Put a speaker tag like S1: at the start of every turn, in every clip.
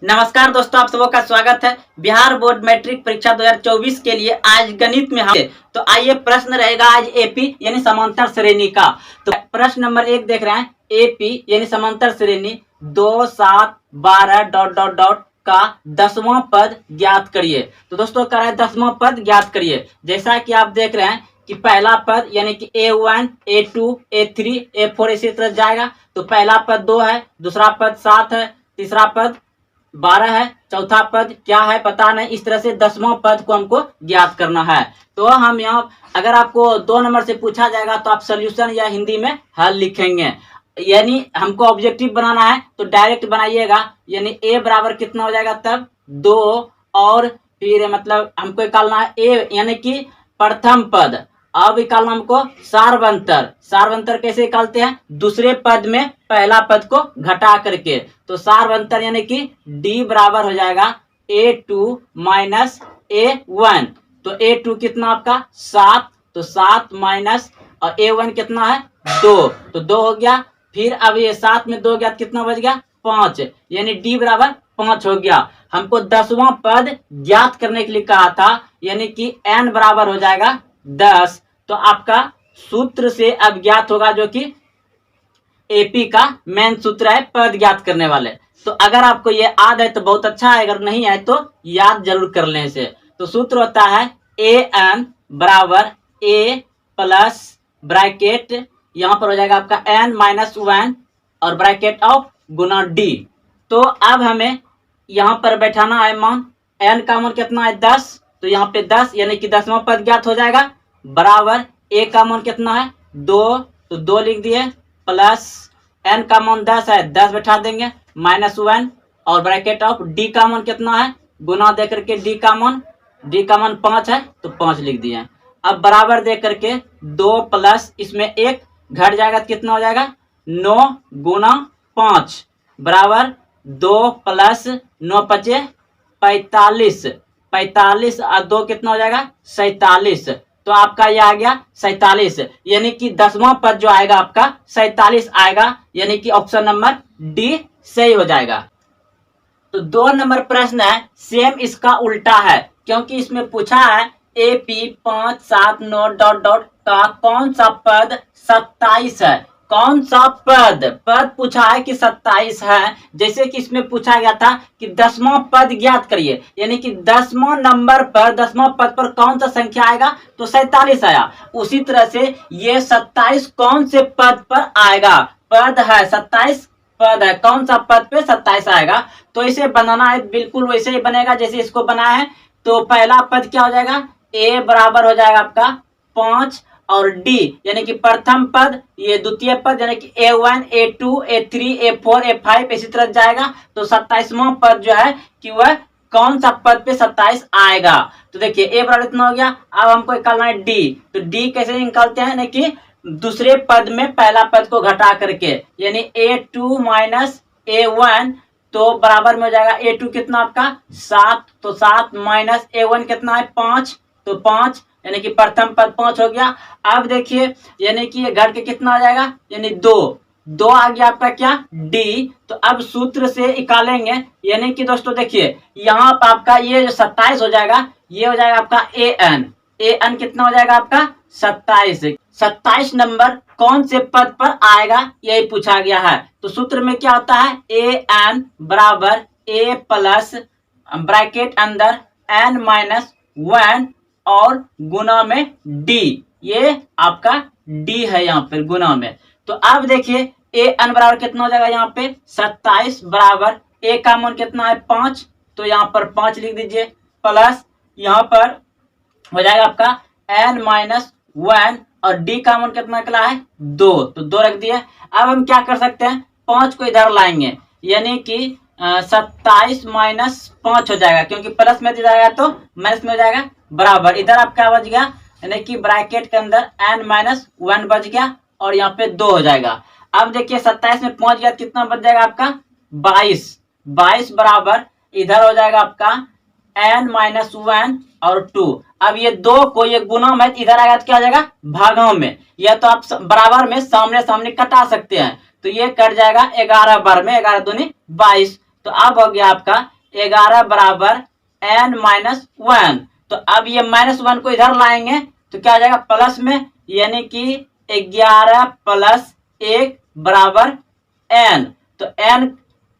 S1: नमस्कार दोस्तों, आप सबों का स्वागत है। बिहार बोर्ड मैट्रिक परीक्षा 2024 के लिए आज गणित में हम तो आइए प्रश्न रहेगा आज एपी यानी समांतर श्रेणी का। तो प्रश्न नंबर 1 देख रहे हैं, एपी यानी समांतर श्रेणी 2, 7, 12 डॉट डॉट डॉट का 10वां पद ज्ञात करिए। तो दोस्तों कह रहा है 10वां पद ज्ञात करिए। जैसा कि आप देख रहे हैं कि पहला पद यानी कि A1, A2, A3, A4 इसी तरह जाएगा। तो पहला पद 2 है, दूसरा पद 7 है, तीसरा पद 12 है, चौथा पद क्या है पता नहीं। इस तरह से 10वां पद को हमको ज्ञात करना है। तो हम यहाँ अगर आपको 2 नंबर से पूछा जाएगा तो आप सोल्यूशन या हिंदी में हल लिखेंगे। यानी हमको ऑब्जेक्टिव बनाना है तो डायरेक्ट बनाइएगा। यानी ए बराबर कितना हो जाएगा तब 2 और फिर मतलब हमको निकालना है ए यानी कि प्रथम पद। अब निकालना हमको सार्वंतर। सार्वंतर कैसे निकालते हैं? दूसरे पद में पहला पद को घटा करके। तो सार्वंतर यानी कि डी बराबर हो जाएगा A2 माइनस A1। तो A2 कितना आपका 7, तो 7 माइनस और A1 कितना है 2, तो 2 हो गया। फिर अब ये 7 में 2 गया तो कितना बच गया 5, यानी डी बराबर 5 हो गया। हमको 10वां पद ज्ञात करने के लिए कहा था, यानी कि n बराबर हो जाएगा 10। तो आपका सूत्र से अब ज्ञात होगा जो कि एपी का मेन सूत्र है पद ज्ञात करने वाले। तो अगर आपको ये याद है तो बहुत अच्छा है, अगर नहीं है तो याद जरूर कर लें इसे। तो सूत्र होता है an बराबर a प्लस ब्रैकेट यहाँ पर हो जाएगा आपका n माइनस 1 और ब्रैकेट ऑफ गुना d। तो अब हमें यहाँ पर बैठाना है मान, n का मान कितना है 10, तो यहाँ पे 10 यानी कि 10वां पद ज्ञात हो जाएगा। बराबर a का मान कितना है 2, तो 2 लिख दिए, प्लस n का मान 10 है 10 बैठा देंगे, माइनस 1 और ब्रैकेट ऑफ d का मान कितना है गुना दे करके d का मान 5 है तो 5 लिख दिए। अब बराबर दे करके 2 प्लस इसमें 1 घट जाएगा तो कितना हो जाएगा 9 गुना 5 बराबर 2 प्लस 9 पचे 45, 45 और 2 कितना हो जाएगा 47। तो आपका ये आ गया 47, यानी कि 10वां पद जो आएगा आपका 47 आएगा, यानी कि ऑप्शन नंबर डी सही हो जाएगा। तो 2 नंबर प्रश्न है सेम इसका उल्टा है, क्योंकि इसमें पूछा है AP 5, 7, 9 डॉट डॉट का कौन सा पद 27 है। कौन सा पद पूछा है कि 27 है। जैसे कि इसमें पूछा गया था कि 10वां पद ज्ञात करिए, यानी कि 10वां नंबर पर 10वां पद पर कौन सा संख्या आएगा, तो 47 आया। उसी तरह से ये 27 कौन से पद पर आएगा, पद है 27 पद है, कौन सा पद पे 27 आएगा। तो इसे बनाना है बिल्कुल वैसे ही बनेगा जैसे इसको बनाया है। तो पहला पद क्या हो जाएगा, a बराबर हो जाएगा आपका 5 और d यानी कि प्रथम पद, ये द्वितीय पद यानी कि A1, A2, A3, A4, A5 इसी तरह जाएगा। तो 27वां पद जो है कि वह कौन सा पद पे 27 आएगा। तो देखिए a बराबर इतना हो गया। अब हमको निकालना है d। तो d कैसे निकालते हैं, कि दूसरे पद में पहला पद को घटा करके, यानी A2 माइनस A1, तो बराबर में हो जाएगा A2 कितना आपका 7, तो 7 माइनस A1 कितना है 5, तो 5 यानी कि प्रथम पद 5 हो गया। अब देखिए यानी कि ये घट के कितना आ जाएगा, यानी 2 आ गया आपका क्या d। तो अब सूत्र से निकालेंगे, यानी कि दोस्तों देखिए यहाँ पर आपका ये जो 27 हो जाएगा, ये हो जाएगा आपका an कितना हो जाएगा आपका 27 नंबर कौन से पद पर आएगा यही पूछा गया है। तो सूत्र में क्या होता है an बराबर a प्लस ब्रैकेट अंदर n माइनस 1 और गुना में d, ये आपका d है यहाँ पर गुना में। तो अब देखिए an बराबर कितना हो जाएगा यहाँ पे 27 बराबर a का मान कितना है 5, तो यहाँ पर 5 लिख दीजिए, प्लस यहाँ पर हो जाएगा आपका n माइनस 1 और d का मान कितना निकला है 2, तो 2 रख दिए। अब हम क्या कर सकते हैं, 5 को इधर लाएंगे, यानी कि 27 माइनस 5 हो जाएगा, क्योंकि प्लस में जाएगा तो माइनस में हो जाएगा बराबर। इधर आपका बच गया, यानी कि ब्रैकेट के अंदर n माइनस 1 बच गया और यहाँ पे 2 हो जाएगा। अब देखिए 27 में पहुंच गया, कितना बच जाएगा आपका 22 बराबर इधर हो जाएगा आपका n माइनस 1 और 2। अब ये 2 को ये गुना में इधर आएगा तो क्या हो जाएगा भागों में, या तो आप बराबर में सामने सामने कटा सकते हैं। तो ये कट जाएगा 11 बार में, 11 दूनी 22, तो अब हो गया आपका 11 बराबर n माइनस 1। तो अब ये -1 को इधर लाएंगे तो क्या आ जाएगा प्लस में, यानी कि 11 प्लस 1 बराबर n। तो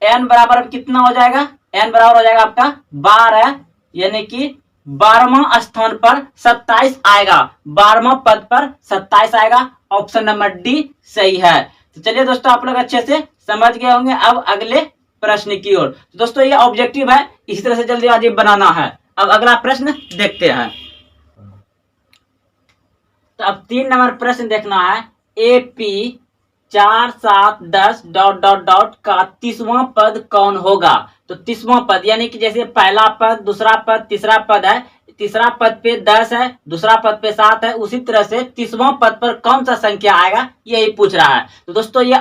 S1: n बराबर अब कितना हो जाएगा, n बराबर हो जाएगा आपका 12, यानी कि 12वां स्थान पर 27 आएगा, 12वां पद पर 27 आएगा। ऑप्शन नंबर डी सही है। तो चलिए दोस्तों, आप लोग अच्छे से समझ गए होंगे। अब अगले प्रश्न की ओर। तो दोस्तों ये ऑब्जेक्टिव है, इसी तरह से जल्दीबाजी बनाना है। अब अगला प्रश्न देखते हैं। तो अब 3 नंबर प्रश्न देखना है। AP 4 7 10 ... का 30वां पद कौन होगा। तो 30वां पद यानी कि जैसे पहला पद, दूसरा पद, तीसरा पद है, तीसरा पद पे 10 है, दूसरा पद पे 7 है, उसी तरह से 30वां पद पर कौन सा संख्या आएगा यही पूछ रहा है। तो दोस्तों ये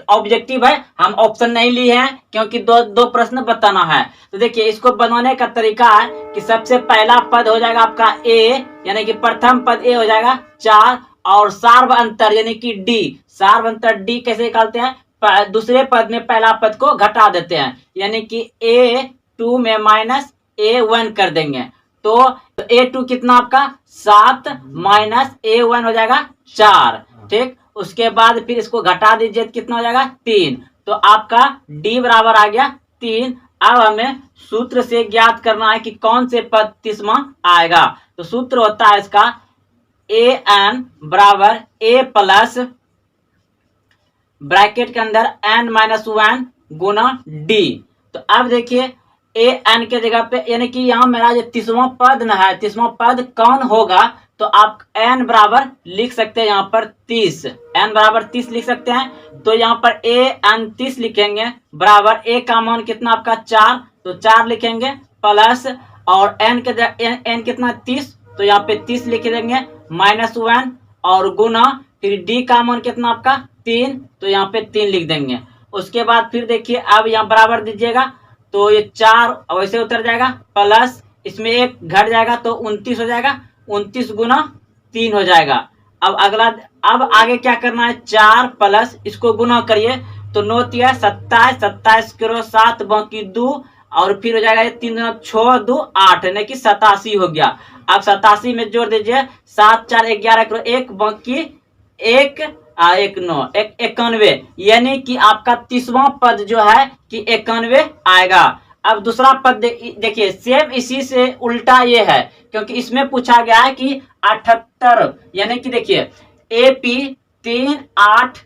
S1: ऑब्जेक्टिव है, हम ऑप्शन नहीं लिए हैं क्योंकि दो प्रश्न बताना है। तो देखिए इसको बनाने का तरीका है कि सबसे पहला पद हो जाएगा आपका A, यानी कि प्रथम पद A हो जाएगा 4, और सार्व अंतर यानी कि D, सार्व अंतर D कैसे निकालते हैं, दूसरे पद में पहला पद को घटा देते हैं, यानी कि A2 में माइनस A1 कर देंगे। तो A2 कितना आपका 7 माइनस A1 हो जाएगा 4, ठीक। उसके बाद फिर इसको घटा दीजिए तो कितना हो जाएगा 3। तो आपका D बराबर आ गया 3। अब हमें सूत्र से ज्ञात करना है कि कौन से पद 30वां आएगा। तो सूत्र होता है इसका an बराबर a प्लस ब्रैकेट के अंदर n माइनस 1 गुना d। तो अब देखिए an के जगह पे, यानी कि यहाँ मेरा जो 30वां पद न है, 30वां पद कौन होगा, तो आप n बराबर लिख सकते हैं यहाँ पर 30, n बराबर 30 लिख सकते हैं। तो यहाँ पर an 30 लिखेंगे बराबर a का मान कितना आपका 4, तो 4 लिखेंगे प्लस, और n के n कितना 30, तो यहाँ पे 30 लिख देंगे -1, और गुना फिर d का मान कितना आपका 3, तो यहाँ पे 3 लिख देंगे। उसके बाद फिर देखिए अब यहाँ बराबर दीजिएगा तो ये 4 वैसे उतर जाएगा, प्लस इसमें 1 घट जाएगा तो 29 हो जाएगा, 29 गुना 3 हो जाएगा। अब अगला, अब आगे क्या करना है, 4 प्लस इसको गुना करिए तो 9 तिया 27, 27 करो 7 बाकी 2, और फिर हो जाएगा 3 6 2 8, यानी कि 87 हो गया। अब 87 में जोड़ दीजिए 7 4 11 करो 1 बाकी 1 1 9 91, यानी कि आपका 30वां पद जो है कि 91 आएगा। अब दूसरा पद देखिए सेम इसी से उल्टा ये है, क्योंकि इसमें पूछा गया है कि 78, यानी कि देखिए AP 3 8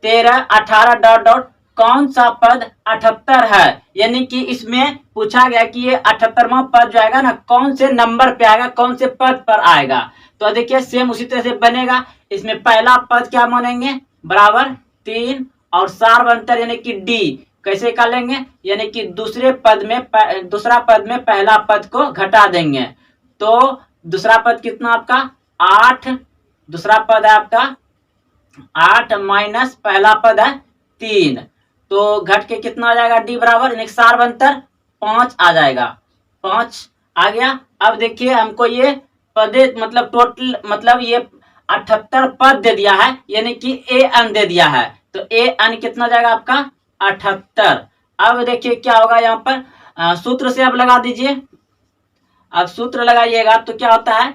S1: 13 18 ... कौन सा पद 78 है, यानी कि इसमें पूछा गया कि ये 78वां पद जो आएगा ना कौन से नंबर पे आएगा, कौन से पद पर आएगा। तो देखिए सेम उसी तरह से बनेगा। इसमें पहला पद क्या मानेंगे बराबर 3, और सार्व अंतर यानी कि D कैसे निकालेंगे, यानी कि दूसरा पद में पहला पद को घटा देंगे। तो दूसरा पद कितना आपका 8, दूसरा पद है आपका 8 माइनस पहला पद है 3, तो घट के कितना आ जाएगा D बराबर, यानी सार्व अंतर 5 आ जाएगा, 5 आ गया। अब देखिए हमको ये पदे मतलब टोटल मतलब ये 78 पद दे दिया है, यानी कि an दे दिया है, तो an कितना हो जाएगा आपका 78। अब देखिए क्या होगा यहाँ पर, सूत्र से अब लगा दीजिए। अब सूत्र लगाइएगा तो क्या होता है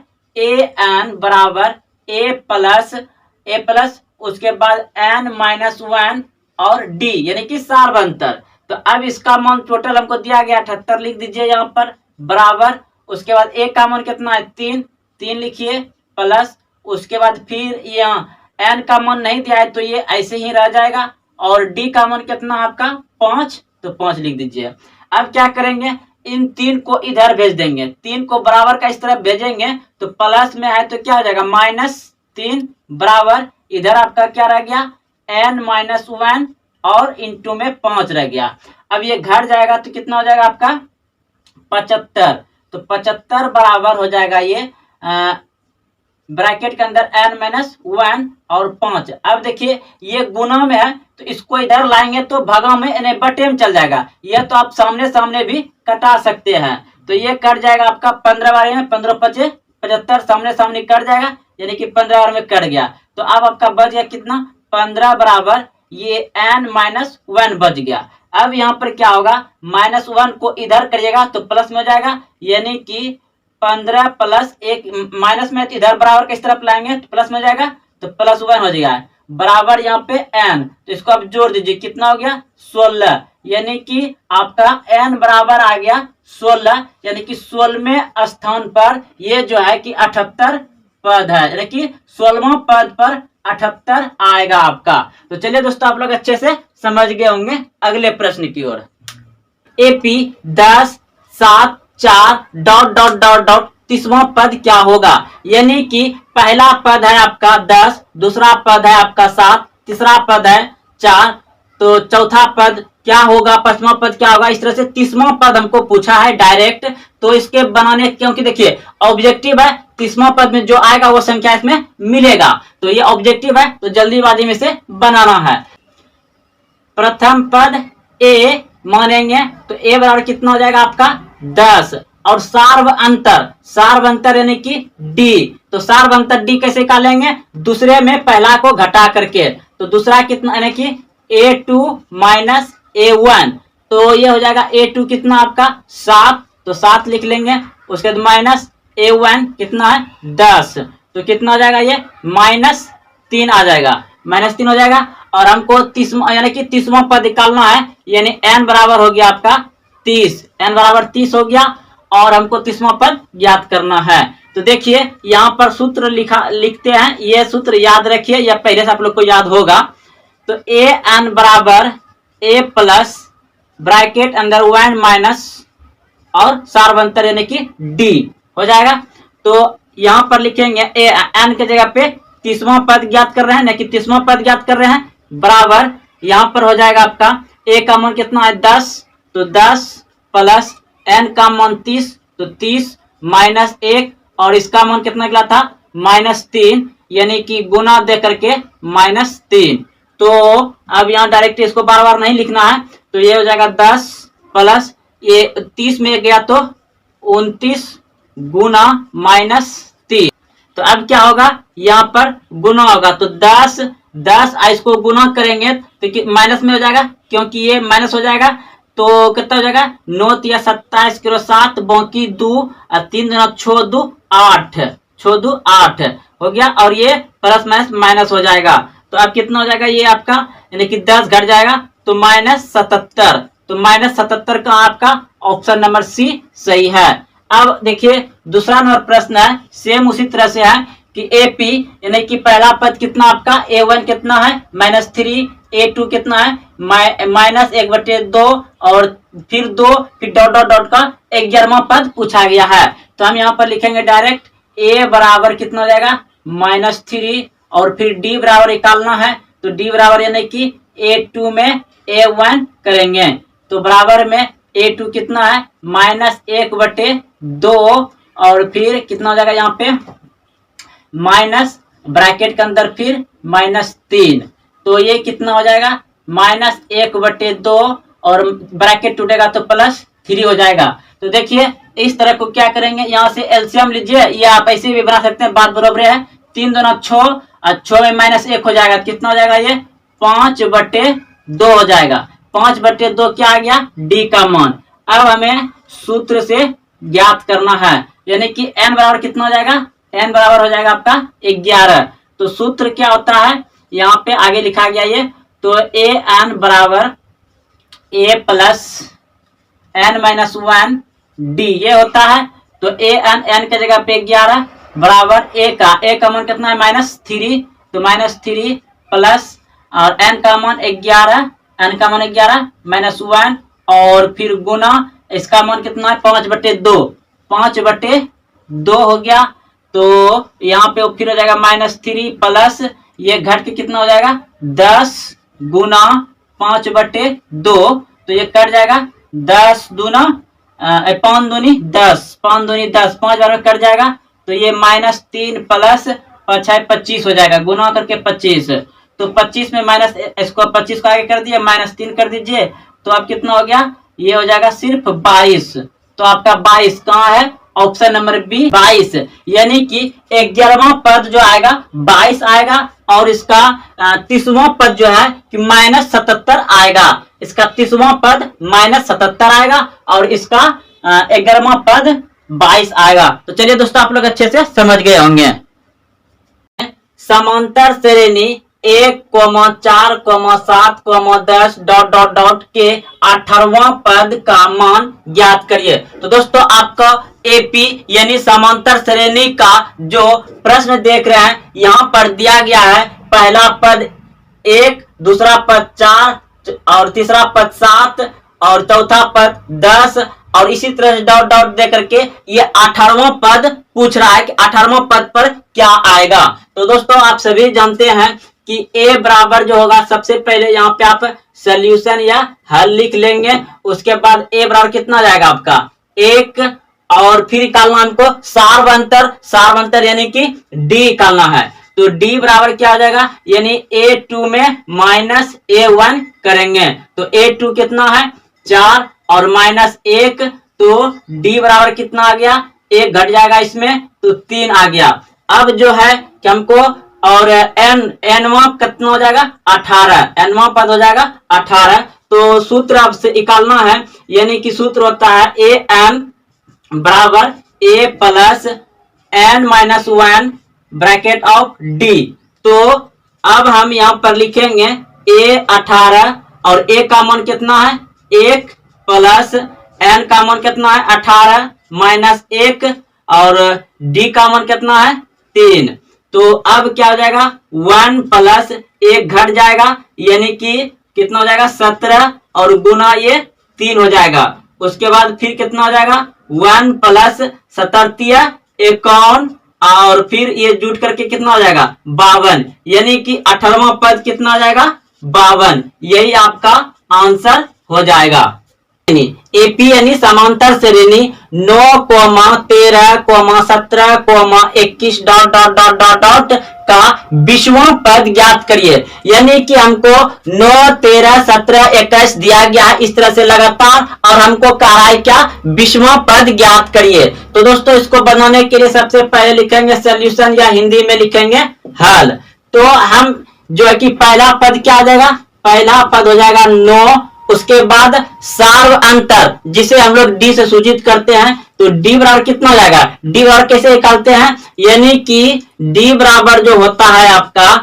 S1: an बराबर a प्लस उसके बाद n माइनस 1 और d, यानी कि सार्व अंतर। तो अब इसका मान टोटल हमको दिया गया 78 लिख दीजिए यहाँ पर बराबर, उसके बाद a का मान कितना है 3 लिखिए प्लस, उसके बाद फिर यहाँ n का मान नहीं दिया है तो ये ऐसे ही रह जाएगा, और d का मान कितना आपका 5, तो 5 लिख दीजिए। अब क्या करेंगे, इन 3 को इधर भेज देंगे, 3 को बराबर का इस तरफ भेजेंगे तो प्लस में है तो क्या हो जाएगा -3 बराबर, इधर आपका क्या रह गया n माइनस 1 और इंटू में 5 रह गया। अब ये घट जाएगा तो कितना हो जाएगा आपका 75, तो 75 बराबर हो जाएगा ये ब्रैकेट के अंदर n माइनस 1 और 5। अब देखिए ये गुना में है तो इसको इधर लाएंगे तो भागा में यानी बटे में चल जाएगा, यह तो आप सामने भी कटा सकते हैं। तो ये कट जाएगा आपका 15 बार में 15 5 75, सामने कट जाएगा, यानी कि 15 बार में कट गया। तो अब आपका बच गया कितना 15 बराबर ये n माइनस 1 बच गया। अब यहाँ पर क्या होगा, -1 को इधर करिएगा तो प्लस में हो जाएगा, यानी कि 15 प्लस 1 माइनस में इधर बराबर किस तरफ लाएंगे तो प्लस में हो जाएगा, तो +1 हो जाएगा बराबर यहाँ पे n। तो इसको आप जोड़ दीजिए, कितना हो गया 16, यानी कि आपका n बराबर आ गया 16, यानी कि 16वें स्थान पर ये जो है कि 78 पद है, यानी कि 16वां पद पर 78 आएगा आपका। तो चलिए दोस्तों, आप लोग अच्छे से समझ गए होंगे। अगले प्रश्न की ओर, AP 10 7 4 dot dot dot dot 30वां पद क्या होगा, यानी कि पहला पद है आपका 10, दूसरा पद है आपका 7, तीसरा पद है 4, तो चौथा पद क्या होगा, पांचवा पद क्या होगा, इस तरह से 30वां पद हमको पूछा है डायरेक्ट। तो इसके बनाने, क्योंकि देखिए ऑब्जेक्टिव है, 30वां पद में जो आएगा वो संख्या इसमें मिलेगा, तो ये ऑब्जेक्टिव है, तो जल्दीबाजी में से बनाना है। प्रथम पद A मानेंगे तो A बराबर कितना हो जाएगा आपका 10, और सार्व अंतर यानी कि D, तो सार्व अंतर D कैसे निकालेंगे, दूसरे में पहला को घटा करके, तो दूसरा कितना यानी कि A2 माइनस A1, तो ये हो जाएगा A2 कितना आपका 7, तो 7 लिख लेंगे, उसके बाद माइनस A1 कितना है 10, तो कितना हो जाएगा ये -3 आ जाएगा, -3 हो जाएगा। और हमको 30 यानी कि 30वां पद निकालना है, यानी n बराबर हो गया आपका 30, n बराबर 30 हो गया, और हमको 30वां पद ज्ञात करना है। तो देखिए यहाँ पर सूत्र लिखते हैं, ये सूत्र याद रखिए, या पहले से आप लोग को याद होगा। तो an बराबर a प्लस ब्रैकेट अंदर 1 माइनस और सार्वंतर यानी कि d हो जाएगा। तो यहाँ पर लिखेंगे n के जगह पे 30वां पद ज्ञात कर रहे हैं, ना कि 30वां पद ज्ञात कर रहे हैं, बराबर यहाँ पर हो जाएगा आपका a का मान कितना है 10, तो 10 प्लस n का मान 30, तो 30 माइनस 1, और इसका मान कितना निकला था -3, यानी कि गुना दे करके -3। तो अब यहाँ डायरेक्ट इसको बार बार नहीं लिखना है, तो ये हो जाएगा 10 प्लस ये 30 में गया तो 29 गुना -3। तो अब क्या होगा, यहाँ पर गुना होगा, तो 10 इसको गुना करेंगे तो माइनस में हो जाएगा, क्योंकि ये माइनस हो जाएगा, तो कितना हो जाएगा 9 या 27 किलो 7 बाकी 2 और 3 दूना 6 2 8 हो गया, और ये प्लस माइनस हो जाएगा। तो अब कितना हो जाएगा ये आपका, यानी कि 10 घट जाएगा तो -77, तो -77 का आपका ऑप्शन नंबर सी सही है। अब देखिए दूसरा नंबर प्रश्न है, सेम उसी तरह से है कि AP यानी कि पहला पद कितना आपका A1 कितना है -3, A2 कितना है -1/2, और फिर 2, फिर डॉट डॉट डॉट का 11वां पद पूछा गया है। तो हम यहाँ पर लिखेंगे डायरेक्ट A बराबर कितना हो जाएगा -3, और फिर D बराबर निकालना है, तो D बराबर यानी कि A2 में A1 करेंगे, तो बराबर में A2 कितना है -1/2, और फिर कितना हो जाएगा यहाँ पे माइनस ब्रैकेट के अंदर फिर -3, तो ये कितना हो जाएगा -1/2, और ब्रैकेट टूटेगा तो +3 हो जाएगा। तो देखिए इस तरह को क्या करेंगे, यहाँ से एलसीएम लीजिए, या आप ऐसे भी बना सकते हैं, बात बराबर है, 3 दूना 6 और 6 में -1 हो जाएगा, कितना हो जाएगा ये 5/2 हो जाएगा। 5/2 क्या आ गया D का मान। अब हमें सूत्र से ज्ञात करना है, यानी कि n बराबर कितना हो जाएगा, n बराबर हो जाएगा आपका 11। तो सूत्र क्या होता है, यहाँ पे आगे लिखा गया ये, तो an बराबर a प्लस n-1 d ये होता है। तो n के जगह पे 11 बराबर a का मान कितना है -3, तो -3 प्लस और n का मान 11, n का मान 11 -1, और फिर गुना इसका मान कितना है 5/2 हो गया। तो यहाँ पे फिर हो जाएगा -3 प्लस ये घट के कितना हो जाएगा 10 गुना 5/2, तो ये कट जाएगा 10 दूना 5 दूनी 10, 5 दूनी 10, 5 बार में कट जाएगा, तो ये -3 प्लस 25 हो जाएगा, गुना करके 25, तो 25 में माइनस इसको 25 को आगे कर दिया -3 कर दीजिए, तो अब कितना हो गया, ये हो जाएगा सिर्फ 22। तो आपका 22 कहाँ है ऑप्शन नंबर बी 22, यानी कि 11वां पद जो आएगा 22 आएगा और इसका 30वां पद जो है कि -77 आएगा। इसका 30वां पद -77 आएगा और इसका 11वां पद 22 आएगा। तो चलिए दोस्तों आप लोग अच्छे से समझ गए होंगे। समांतर श्रेणी 1, 4, 7, 10 ... के 18वां पद का मान ज्ञात करिए। तो दोस्तों आपका एपी यानी समांतर श्रेणी का जो प्रश्न देख रहे हैं यहाँ पर दिया गया है, पहला पद 1, दूसरा पद 4 और तीसरा पद 7 और चौथा पद 10 और इसी तरह से ... दे करके ये 18वां पद पूछ रहा है कि 18वां पद पर क्या आएगा। तो दोस्तों आप सभी जानते हैं कि a बराबर जो होगा, सबसे पहले यहाँ पे आप सोल्यूशन या हल लिख लेंगे। उसके बाद a बराबर कितना जाएगा आपका 1 और फिर निकालना हमको सार्वंतर यानी कि d निकालना है। तो d बराबर क्या हो जाएगा, यानी a2 में -a1 करेंगे। तो a2 कितना है 4 और -1, तो d बराबर कितना आ गया, 1 घट जाएगा इसमें तो 3 आ गया। अब जो है कि हमको और nवां कितना हो जाएगा 18, nवां पद हो जाएगा 18। तो सूत्र अब से निकालना है, यानी कि सूत्र होता है an बराबर a plus n-1 bracket of d। तो अब हम यहाँ पर लिखेंगे a 18 और a का मान कितना है 1 प्लस n का मान कितना है 18 -1 और d का मान कितना है 3। तो अब क्या हो जाएगा 1 प्लस 1 घट जाएगा, यानी कि कितना हो जाएगा 17 और गुना ये 3 हो जाएगा। उसके बाद फिर कितना हो जाएगा 1 प्लस 17 51 और फिर ये जुट करके कितना हो जाएगा 52, यानी कि 18वां पद कितना हो जाएगा 52। यही आपका आंसर हो जाएगा। एपी यानी समांतर श्रेणी 9, 13, 17, 21 ... का 20वां पद ज्ञात करिए। यानी कि हमको 9, 13, 17, 21 दिया गया है इस तरह से लगातार, और हमको कहा है क्या 20वां पद ज्ञात करिए। तो दोस्तों इसको बनाने के लिए सबसे पहले लिखेंगे सॉल्यूशन या हिंदी में लिखेंगे हल। तो हम जो है कि पहला पद क्या आ जाएगा, पहला पद हो जाएगा 9, उसके बाद सार्व अंतर जिसे हम लोग डी से सूचित करते हैं। तो डी बराबर कितना हो जाएगा, डी बराबर कैसे निकालते हैं, यानी कि डी बराबर जो होता है आपका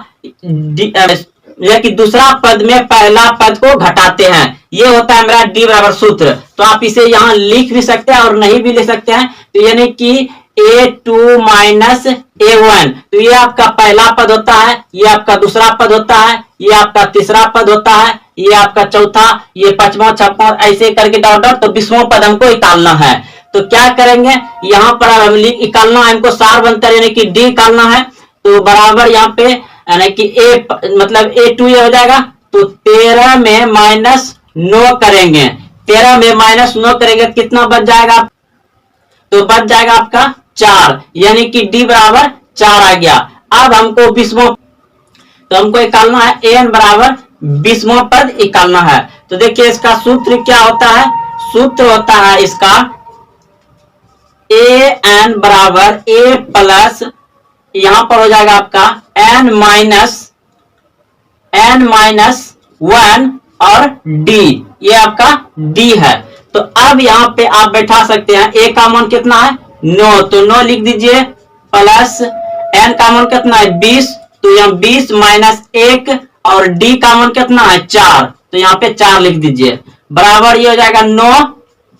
S1: कि दूसरा पद में पहला पद को घटाते हैं, ये होता है मेरा डी बराबर सूत्र। तो आप इसे यहाँ लिख भी सकते हैं और नहीं भी लिख सकते हैं। तो यानी कि a2 माइनस a1, तो ये आपका पहला पद होता है, ये आपका दूसरा पद होता है, ये आपका तीसरा पद होता है, ये आपका चौथा, ये 5वां 6वां ऐसे करके डॉट तो 20वां पद हमको निकालना है। तो क्या करेंगे यहाँ पर हम निकालना है हमको सार्वंतर यानी कि डी निकालना है। तो बराबर यहाँ पे यानी कि a मतलब a2 ये हो जाएगा। तो 13 में -9 करेंगे, 13 में -9 करेंगे कितना बच जाएगा, तो बच जाएगा आपका 4, यानी कि d बराबर 4 आ गया। अब हमको 20वां तो हमको निकालना है an बराबर 20वां पद निकालना है। तो देखिए इसका सूत्र क्या होता है, सूत्र होता है इसका an बराबर a प्लस यहां पर हो जाएगा आपका n माइनस 1 और d, ये आपका d है। तो अब यहाँ पे आप बैठा सकते हैं a का मान कितना है 9, तो 9 लिख दीजिए, प्लस n का मान कितना है 20, तो यहाँ 20 माइनस 1 और d का मान कितना है 4, तो यहाँ पे 4 लिख दीजिए। बराबर ये हो जाएगा 9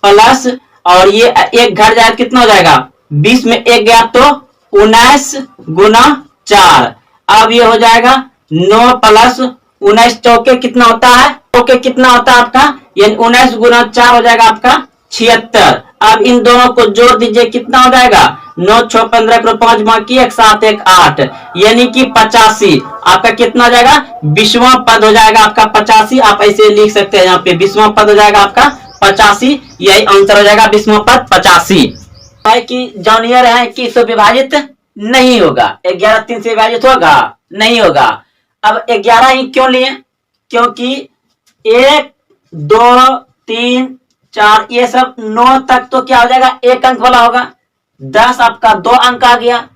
S1: प्लस और ये एक घट जाए कितना हो जाएगा 20 में 1 गया तो 19 गुना 4। अब ये हो जाएगा 9 प्लस 19 चौके कितना होता है, चौके कितना होता है आपका, यानी 19 गुना 4 हो जाएगा आपका 76। अब इन दोनों को जोड़ दीजिए कितना हो जाएगा 9 6 15 को 5 बाकी 1 7 1 8, यानी कि 85। आपका कितना हो जाएगा 20वां पद हो जाएगा आपका 85। आप ऐसे लिख सकते हैं, यहाँ पे 20वां पद हो जाएगा आपका 85, यही आंसर हो जाएगा 20वां पद 85। है कि जॉनियर है कि इससे विभाजित नहीं होगा, 11 3 से विभाजित होगा नहीं होगा। अब 11 ही क्यों लिए, क्योंकि 1 2 3 4 ये सब 9 तक तो क्या हो जाएगा एक अंक वाला होगा, 10 आपका 2 अंक आ गया,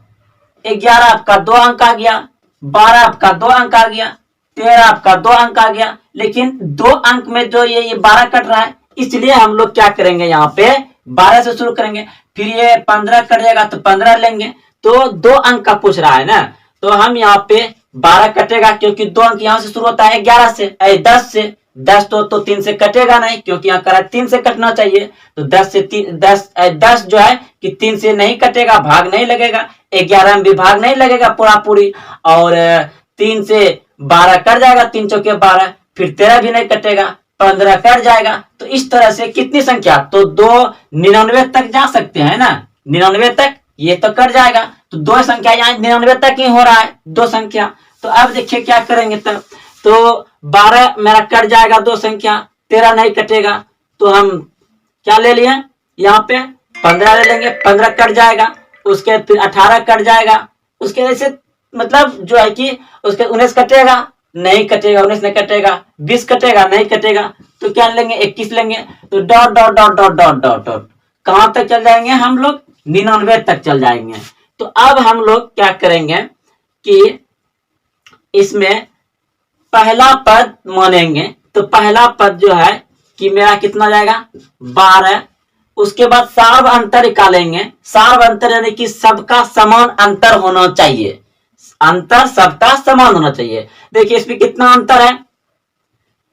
S1: 11 आपका 2 अंक आ गया, 12 आपका 2 अंक आ गया, 13 आपका 2 अंक आ गया। लेकिन 2 अंक में जो ये 12 कट रहा है, इसलिए हम लोग क्या करेंगे, यहाँ पे 12 से शुरू करेंगे। फिर ये 15 कट जाएगा तो 15 लेंगे। तो 2 अंक का पूछ रहा है ना, तो हम यहाँ पे 12 कटेगा, क्योंकि 2 अंक यहाँ से शुरू होता है 11 से, 10 से। 10 तो 3 से कटेगा नहीं, क्योंकि यहाँ करा 3 से कटना चाहिए। तो 10 से 10 जो है कि 3 से नहीं कटेगा, भाग नहीं लगेगा। 11 में भी भाग नहीं लगेगा पूरा पूरी। और 3 से 12 कट जाएगा, 3 चौके 12। फिर 13 भी नहीं कटेगा, 15 कट जाएगा। तो इस तरह से कितनी संख्या, तो 2 99 तक जा सकते हैं ना, 99 तक ये तो कट जाएगा। तो 2 संख्या यहाँ 99 तक ही हो रहा है, 2 संख्या। तो अब देखिए क्या करेंगे तब, तो 12 मेरा कट जाएगा, 2 संख्या, 13 नहीं कटेगा। तो हम क्या ले लिए, यहाँ पे 15 ले लेंगे, 15 कट जाएगा। उसके फिर 18 कट जाएगा, उसके ऐसे मतलब जो है कि उसके 19 कटेगा नहीं कटेगा, 19 नहीं कटेगा, 20 कटेगा नहीं कटेगा। तो क्या लेंगे, 21 लेंगे। तो dot dot dot dot dot dot dot कहां तक चल जाएंगे हम लोग, 99 तक चल जाएंगे। तो अब हम लोग क्या करेंगे कि इसमें पहला पद मानेंगे। तो पहला पद जो है कि मेरा कितना जाएगा, 12। उसके बाद सार्व अंतर निकालेंगे। सार्व अंतर यानी कि सबका समान अंतर होना चाहिए, अंतर सबका समान होना चाहिए। देखिए इसमें कितना अंतर है,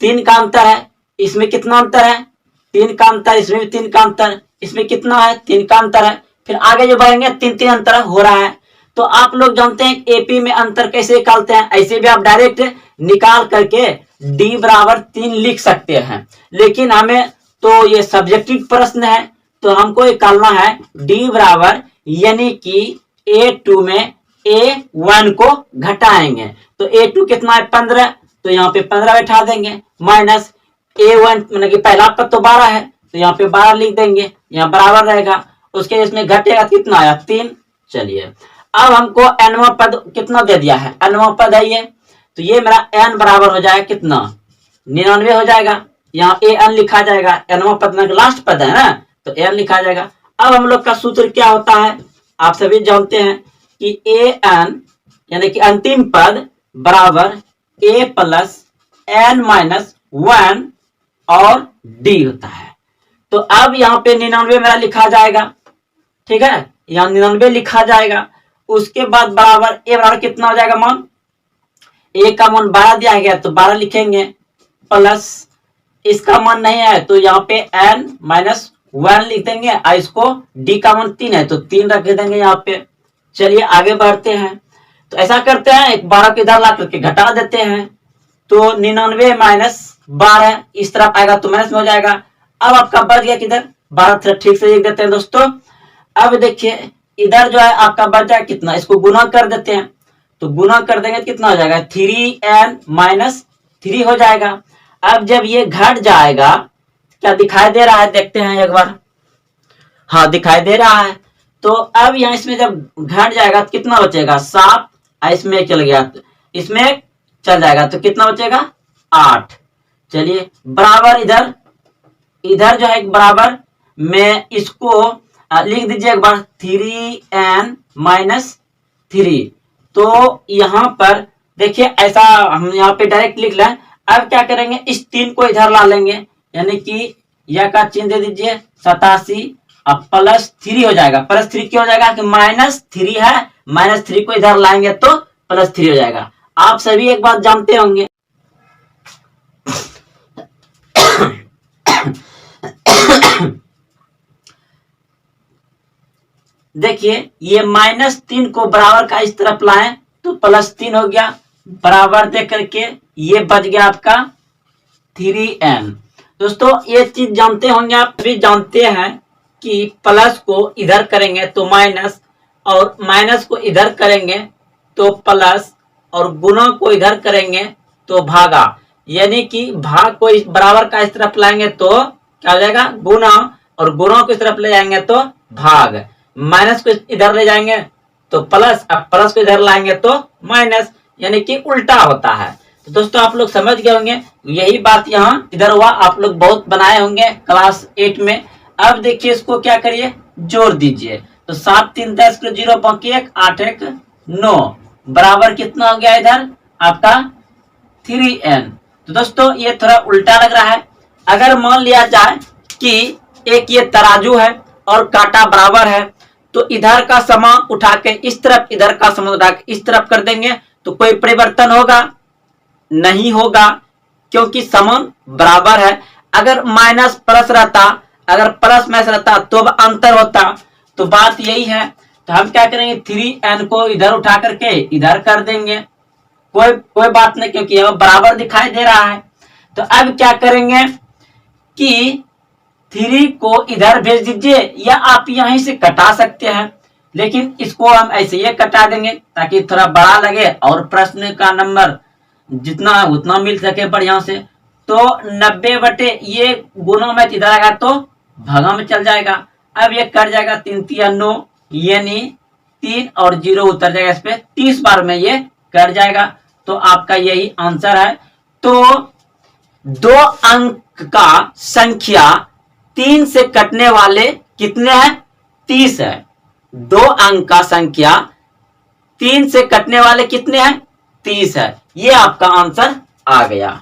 S1: 3 का अंतर है। इसमें कितना अंतर है, 3 का अंतर। इसमें भी 3 का अंतर। इसमें कितना है, 3 का अंतर है। फिर आगे जो बढ़ेंगे 3 अंतर हो रहा है। तो आप लोग जानते हैं एपी में अंतर कैसे निकालते हैं, ऐसे भी आप डायरेक्ट निकाल करके डी बराबर 3 लिख सकते हैं। लेकिन हमें तो ये सब्जेक्टिव प्रश्न है, तो हमको निकालना है डी बराबर, यानी कि A2 में A1 को घटाएंगे। तो A2 कितना है, 15। तो यहाँ पे 15 बैठा देंगे, माइनस A1 मतलब कि पहला पद तो 12 है, तो यहाँ पे 12 लिख देंगे, यहाँ बराबर रहेगा। उसके इसमें घटेगा कितना आया, 3। चलिए अब हमको nवां पद कितना दे दिया है, nवां पद है ये। तो ये मेरा n बराबर हो जाएगा कितना, 99 हो जाएगा। यहाँ an लिखा जाएगा, nवां पद में लास्ट पद है ना, तो n लिखा जाएगा। अब हम लोग का सूत्र क्या होता है, आप सभी जानते हैं कि an यानी कि अंतिम पद बराबर a प्लस n माइनस 1 और d होता है। तो अब यहाँ पे 99 मेरा लिखा जाएगा, ठीक है, यहाँ 99 लिखा जाएगा। उसके बाद बराबर a बराबर कितना हो जाएगा मान, a का मान 12 दिया गया तो 12 लिखेंगे, प्लस इसका मान नहीं है तो यहाँ पे n माइनस 1 लिख देंगे। और इसको d का मान 3 है तो 3 रख देंगे यहाँ पे। चलिए आगे बढ़ते हैं। तो ऐसा करते हैं, एक 12 को इधर ला करके घटा देते हैं। तो 99 माइनस 12 इस तरफ आएगा तो माइनस में हो जाएगा। अब आपका बच गया किधर, 12 ठीक से लिख देते हैं दोस्तों। अब देखिए इधर जो है आपका बच जाएगा कितना, इसको गुना कर देते हैं। तो गुना कर देंगे तो कितना हो जाएगा, 3n माइनस 3 हो जाएगा। अब जब ये घट जाएगा, क्या दिखाई दे रहा है, देखते हैं एक बार। हाँ दिखाई दे रहा है। तो अब यहाँ इसमें जब घट जाएगा तो कितना बचेगा, 7। इसमें चल गया तो इसमें चल जाएगा तो कितना बचेगा, 8। चलिए बराबर इधर, इधर जो है बराबर में इसको लिख दीजिए एक बार, 3n माइनस 3। तो यहाँ पर देखिए ऐसा हम यहाँ पे डायरेक्ट लिख लें। अब क्या करेंगे, इस 3 को इधर ला लेंगे, यानी कि यह का चिन्ह दे दीजिए 87। अब प्लस 3 हो जाएगा, प्लस 3 क्यों हो जाएगा कि माइनस 3 है, माइनस 3 को इधर लाएंगे तो प्लस 3 हो जाएगा। आप सभी एक बात जानते होंगे देखिए ये -3 को बराबर का इस तरफ लाएं तो +3 हो गया, बराबर दे करके ये बच गया आपका 3n। दोस्तों ये चीज जानते होंगे, आप भी जानते हैं कि प्लस को इधर करेंगे तो माइनस, और माइनस को इधर करेंगे तो प्लस, और गुना को इधर करेंगे तो भागा। यानी कि भाग को इस बराबर का इस तरफ लाएंगे तो क्या हो जाएगा, गुना, और गुना को इस तरफ ले जाएंगे तो भाग। माइनस को इधर ले जाएंगे तो प्लस, अब प्लस को इधर लाएंगे तो माइनस, यानी कि उल्टा होता है। तो दोस्तों आप लोग समझ गए होंगे, यही बात यहाँ इधर हुआ, आप लोग बहुत बनाए होंगे क्लास 8 में। अब देखिए इसको क्या करिए, जोड़ दीजिए। तो 7 3 10 को 0 बाकी 1 8 1 9 बराबर कितना हो गया इधर आपका 3n। तो दोस्तों ये थोड़ा उल्टा लग रहा है। अगर मान लिया जाए कि एक ये तराजू है और कांटा बराबर है, तो इधर का सामान उठा के इस तरफ, इधर का सामान उठा के इस तरफ कर देंगे तो कोई परिवर्तन होगा? नहीं होगा, क्योंकि सामान बराबर है। अगर माइनस प्लस रहता, अगर प्लस माइनस रहता तो अंतर होता। तो बात यही है। तो हम क्या करेंगे, 3n को इधर उठा करके इधर कर देंगे, कोई बात नहीं, क्योंकि यह बराबर दिखाई दे रहा है। तो अब क्या करेंगे कि 3 को इधर भेज दीजिए, या आप यहीं से कटा सकते हैं, लेकिन इसको हम ऐसे ही कटा देंगे ताकि थोड़ा बड़ा लगे और प्रश्न का नंबर जितना है उतना मिल सके बढ़िया से। तो 90 बटे ये गुणों में इधर आएगा तो भागा में चल जाएगा। अब ये कट जाएगा, 3 3 9 यानी 3 और 0 उतर जाएगा, इस पे 30 बार में ये कट जाएगा। तो आपका यही आंसर है। तो 2 अंक का संख्या 3 से कटने वाले कितने हैं? 30 है। 2 अंक का संख्या 3 से कटने वाले कितने हैं? 30 है। ये आपका आंसर आ गया।